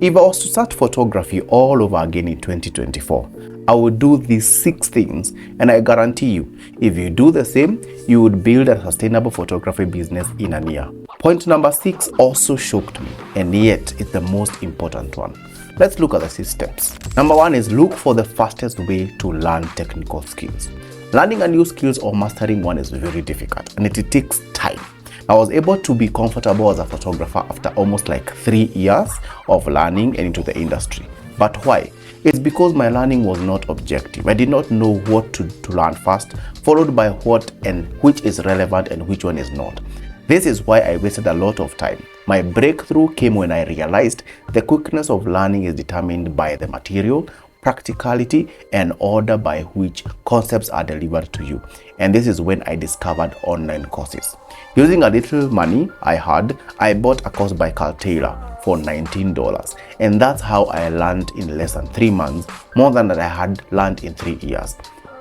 If I was to start photography all over again in 2024, I would do these 6 things, and I guarantee you, if you do the same, you would build a sustainable photography business in a year. Point number 6 also shocked me, and yet it's the most important one. Let's look at the 6 steps. Number 1 is look for the fastest way to learn technical skills. Learning a new skills or mastering one is very difficult, and it takes time. I was able to be comfortable as a photographer after almost like 3 years of learning and into the industry. But why? It's because my learning was not objective. I did not know what to learn first, followed by what and which is relevant and which one is not. This is why I wasted a lot of time. My breakthrough came when I realized the quickness of learning is determined by the material, practicality, and order by which concepts are delivered to you. And this is when I discovered online courses. Using a little money I had, I bought a course by Carl Taylor for $19, and that's how I learned in less than 3 months, more than that I had learned in 3 years.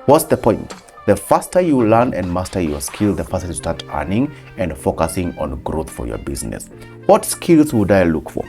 What's the point? The faster you learn and master your skill, the faster you start earning and focusing on growth for your business. What skills would I look for?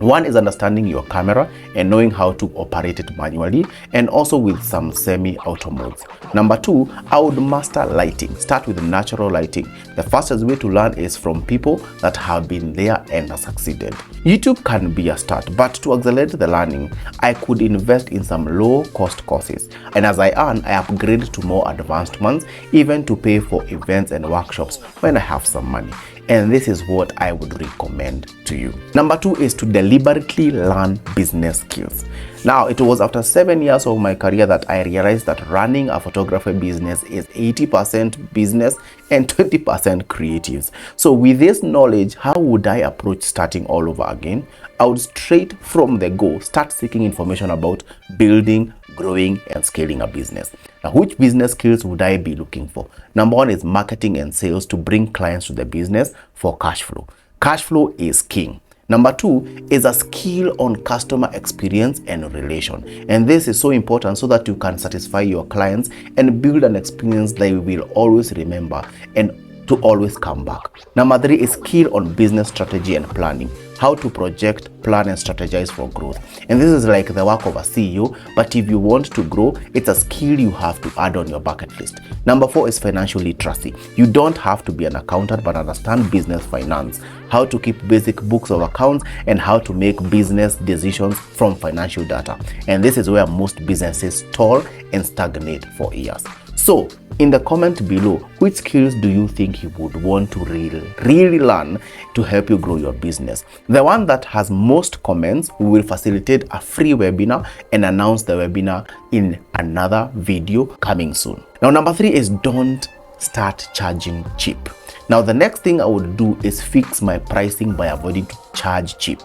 One is understanding your camera and knowing how to operate it manually, and also with some semi-auto modes. Number 2, I would master lighting. Start with natural lighting. The fastest way to learn is from people that have been there and have succeeded. YouTube can be a start, but to accelerate the learning, I could invest in some low-cost courses. And as I earn, I upgrade to more advanced ones, even to pay for events and workshops when I have some money. And this is what I would recommend to you. Number 2 is to deliberately learn business skills. Now, it was after 7 years of my career that I realized that running a photography business is 80% business and 20% creatives. So with this knowledge, how would I approach starting all over again? I would straight from the go start seeking information about building, growing, and scaling a business. Now, which business skills would I be looking for? Number 1 is marketing and sales to bring clients to the business for cash flow. Cash flow is king. Number 2 is a skill on customer experience and relation. And this is so important so that you can satisfy your clients and build an experience they will always remember and to always come back. Number 3 is skill on business strategy and planning. How to project, plan, and strategize for growth. And this is like the work of a CEO, but if you want to grow, it's a skill you have to add on your bucket list. Number 4 is financial literacy. You don't have to be an accountant, but understand business finance, how to keep basic books of accounts, and how to make business decisions from financial data. And this is where most businesses stall and stagnate for years. So, in the comment below, which skills do you think you would want to really learn to help you grow your business? The one that has most comments, we will facilitate a free webinar and announce the webinar in another video coming soon. Now, number 3 is don't start charging cheap. Now, the next thing I would do is fix my pricing by avoiding to charge cheap.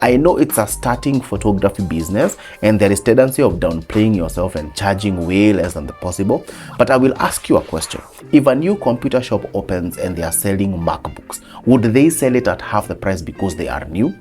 I know it's a starting photography business and there is tendency of downplaying yourself and charging way less than the possible, but I will ask you a question. If a new computer shop opens and they are selling MacBooks, would they sell it at half the price because they are new?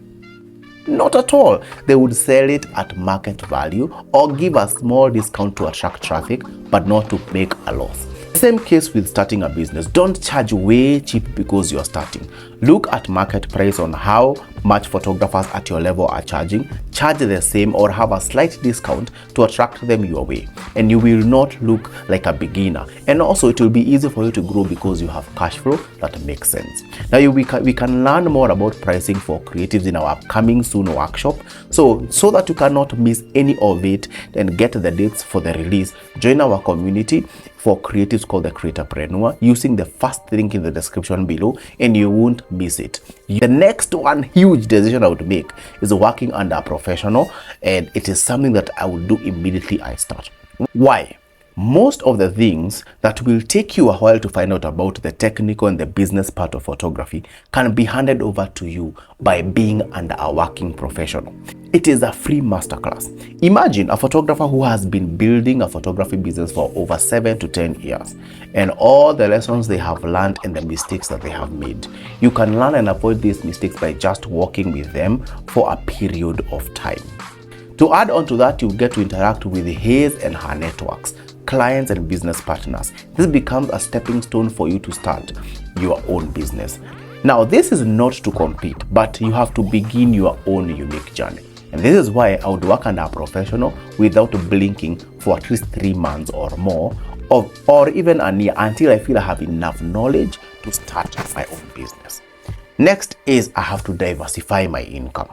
Not at all. They would sell it at market value or give a small discount to attract traffic, but not to make a loss. Same case with starting a business. Don't charge way cheap because you're starting. Look at market price on how much photographers at your level are charging. Charge the same or have a slight discount to attract them your way, and you will not look like a beginner. And also it will be easy for you to grow because you have cash flow that makes sense. Now we can learn more about pricing for creatives in our upcoming soon workshop. So that you cannot miss any of it and get the dates for the release, join our community for creatives called the CREATORPRENEUR using the first link in the description below, and you won't miss it. The next one huge decision I would make is working under a professional, and it is something that I will do immediately I start. Why? Most of the things that will take you a while to find out about the technical and the business part of photography can be handed over to you by being under a working professional. It is a free masterclass. Imagine a photographer who has been building a photography business for over 7 to 10 years and all the lessons they have learned and the mistakes that they have made. You can learn and avoid these mistakes by just working with them for a period of time. To add on to that, you get to interact with his and her networks, clients and business partners. This becomes a stepping stone for you to start your own business. Now, this is not to compete, but you have to begin your own unique journey. And this is why I would work under a professional without blinking for at least 3 months or more, or even a year, until I feel I have enough knowledge to start my own business. Next is I have to diversify my income.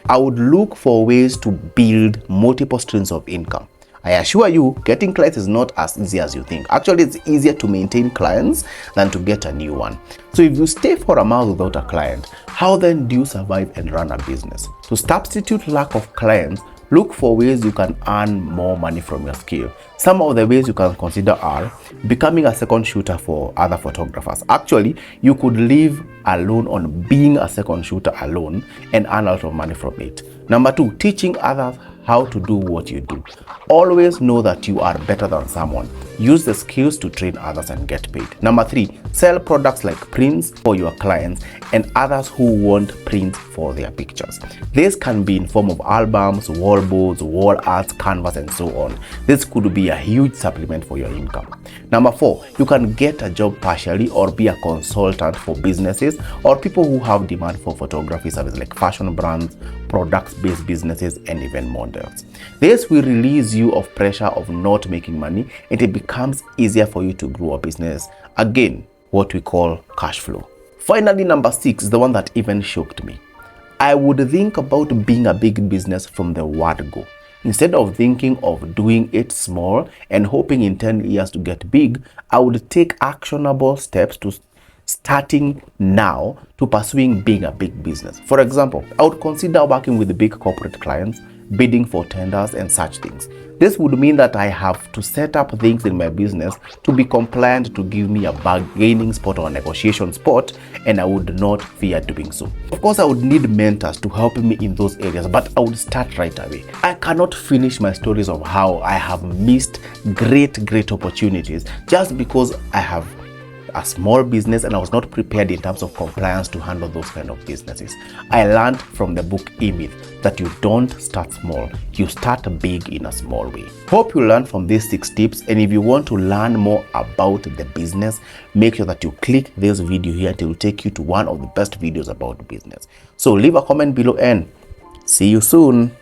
I would look for ways to build multiple streams of income. I assure you, getting clients is not as easy as you think. Actually, it's easier to maintain clients than to get a new one. So if you stay for a month without a client, how then do you survive and run a business? To substitute lack of clients, look for ways you can earn more money from your skill. Some of the ways you can consider are becoming a second shooter for other photographers. Actually, you could live alone on being a second shooter alone and earn a lot of money from it. Number 2, teaching others how to do what you do. Always know that you are better than someone. Use the skills to train others and get paid. Number 3, sell products like prints for your clients and others who want prints for their pictures. This can be in form of albums, wall boards, wall arts, canvas, and so on. This could be a huge supplement for your income. Number 4, you can get a job partially or be a consultant for businesses or people who have demand for photography services like fashion brands, products-based businesses, and even models. This will release you of pressure of not making money, and it becomes easier for you to grow a business. Again, what we call cash flow. Finally, number 6 is the one that even shocked me. I would think about being a big business from the word go. Instead of thinking of doing it small and hoping in 10 years to get big, I would take actionable steps to starting now to pursuing being a big business. For example, I would consider working with big corporate clients, bidding for tenders and such things. This would mean that I have to set up things in my business to be compliant to give me a bargaining spot or a negotiation spot, and I would not fear doing so. Of course, I would need mentors to help me in those areas, but I would start right away. I cannot finish my stories of how I have missed great opportunities just because I have a small business and I was not prepared in terms of compliance to handle those kind of businesses. I learned from the book E-Myth that you don't start small, you start big in a small way. Hope you learned from these 6 tips, and if you want to learn more about the business, make sure that you click this video here and it will take you to one of the best videos about business. So leave a comment below and see you soon.